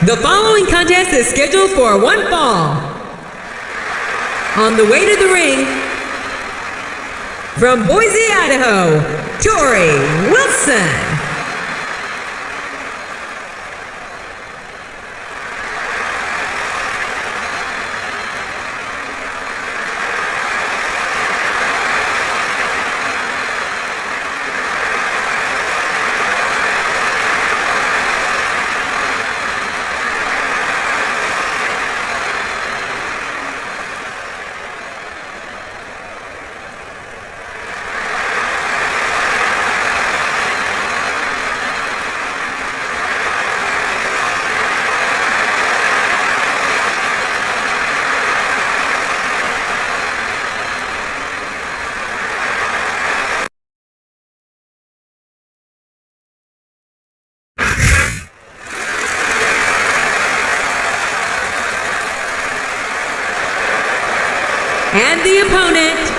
The following contest is scheduled for one fall. On the way to the ring, from Boise, Idaho, Torrie Wilson. And the opponent,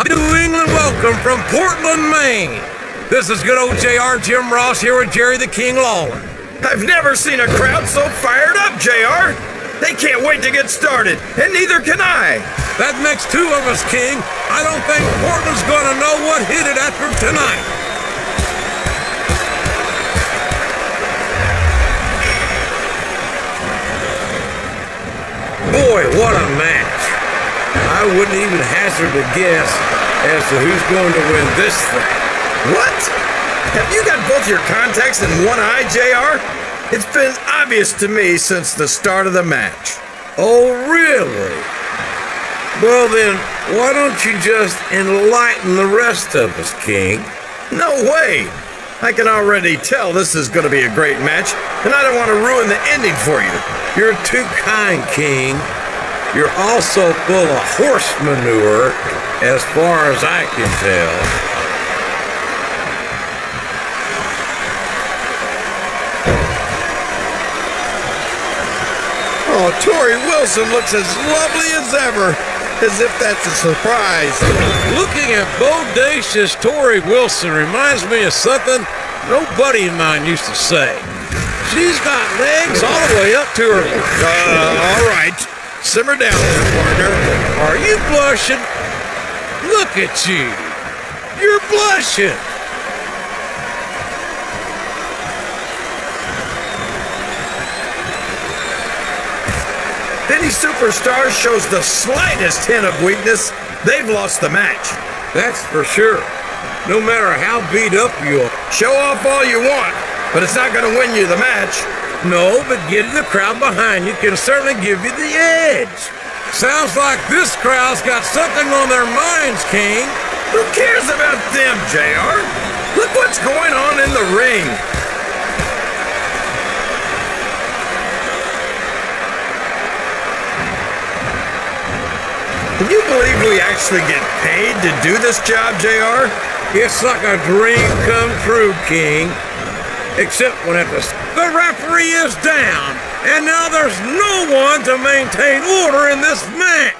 New England welcome from Portland, Maine. This is good old JR Jim Ross here with Jerry the King Lawler. I've never seen a crowd so fired up, JR. They can't wait to get started, and neither can I. That makes two of us, King. I don't think Portland's gonna know what hit it after tonight. Boy, what a match. I wouldn't even hazard a guess as to who's going to win this thing. What? Have you got both your contacts in one eye, JR? It's been obvious to me since the start of the match. Oh, really? Well then, why don't you just enlighten the rest of us, King? No way! I can already tell this is going to be a great match, and I don't want to ruin the ending for you. You're too kind, King. You're also full of horse manure, as far as I can tell. Oh, Torrie Wilson looks as lovely as ever, as if that's a surprise. Looking at bodacious Torrie Wilson reminds me of something no buddy of mine used to say. She's got legs all the way up to her. All right. Simmer down there, partner. Are you blushing? Look at you. You're blushing. If any superstar shows the slightest hint of weakness, they've lost the match. That's for sure. No matter how beat up you are. Show off all you want, but it's not going to win you the match. No, but getting the crowd behind you can certainly give you the edge. Sounds like this crowd's got something on their minds, King. Who cares about them, JR? Look what's going on in the ring. Can you believe we actually get paid to do this job, JR? It's like a dream come true, King. Except when the referee is down, and now there's no one to maintain order in this match.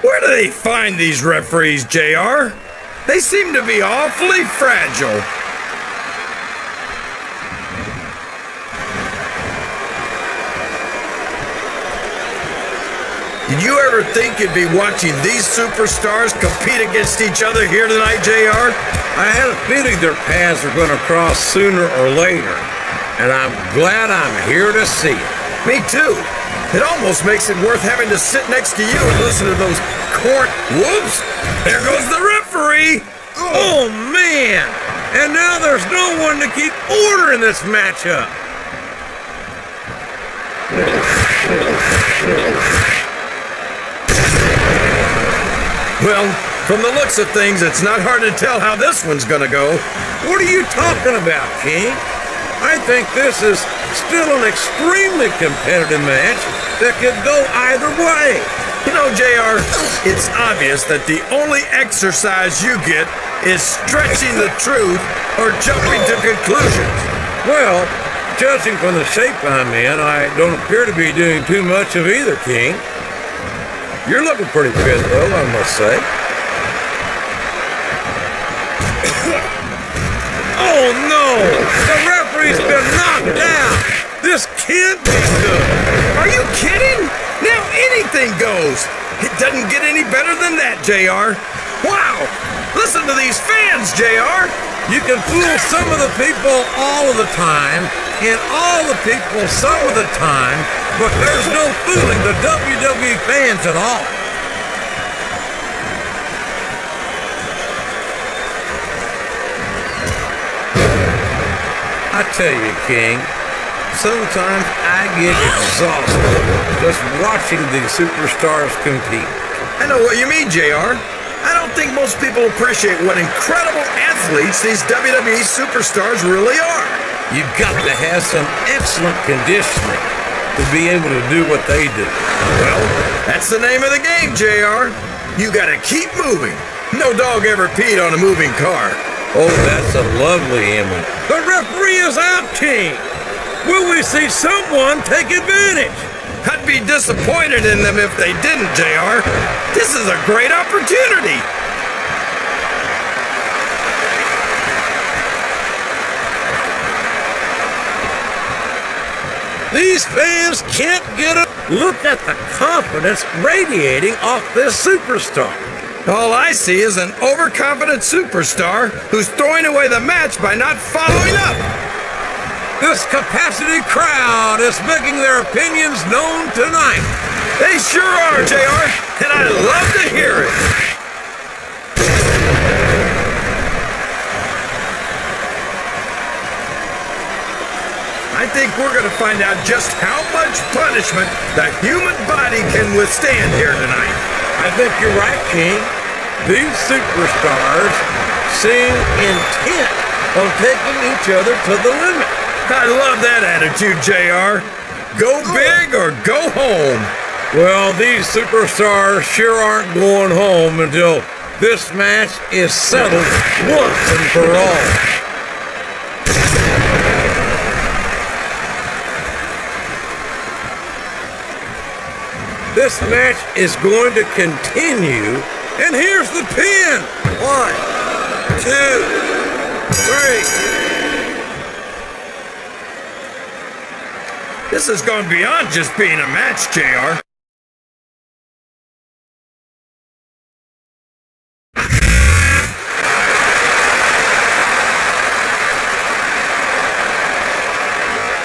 Where do they find these referees, JR? They seem to be awfully fragile. Did you ever think you'd be watching these superstars compete against each other here tonight, JR? I had a feeling their paths were going to cross sooner or later, and I'm glad I'm here to see it. Me too. It almost makes it worth having to sit next to you and listen to those corn. Whoops! There goes the referee! Oh, man! And now there's no one to keep order in this matchup. Well, from the looks of things, it's not hard to tell how this one's gonna go. What are you talking about, King? I think this is still an extremely competitive match that could go either way. You know, JR, it's obvious that the only exercise you get is stretching the truth or jumping to conclusions. Well, judging from the shape I'm in, I don't appear to be doing too much of either, King. You're looking pretty fit, though, I must say. Oh, no! The referee's been knocked down! This can't be good! Are you kidding? Now anything goes! It doesn't get any better than that, JR. Wow! Listen to these fans, JR! You can fool some of the people all of the time, and all the people some of the time, but there's no fooling the WWE fans at all. I tell you, King, sometimes I get exhausted just watching these superstars compete. I know what you mean, JR. I don't think most people appreciate what incredible athletes these WWE superstars really are. You've got to have some excellent conditioning to be able to do what they do. Well, that's the name of the game, JR. You gotta keep moving. No dog ever peed on a moving car. Oh, that's a lovely image. The referee is out, King. Will we see someone take advantage? I'd be disappointed in them if they didn't, JR. This is a great opportunity. These fans can't get a look at the confidence radiating off this superstar. All I see is an overconfident superstar who's throwing away the match by not following up. This capacity crowd is making their opinions known tonight. They sure are, JR, and I love to hear it. I think we're going to find out just how much punishment the human body can withstand here tonight. I think you're right, King. These superstars seem intent on taking each other to the limit. I love that attitude, JR. Go big or go home. Well, these superstars sure aren't going home until this match is settled once and for all. This match is going to continue, and here's the pin. 1, 2, 3. This has gone beyond just being a match, JR.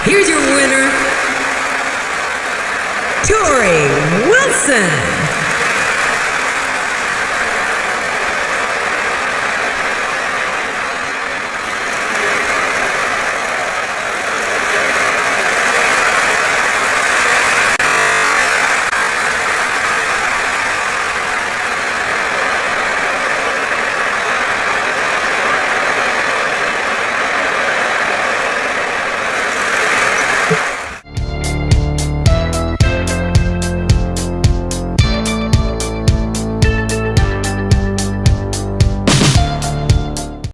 Here's your winner, Tori Johnson.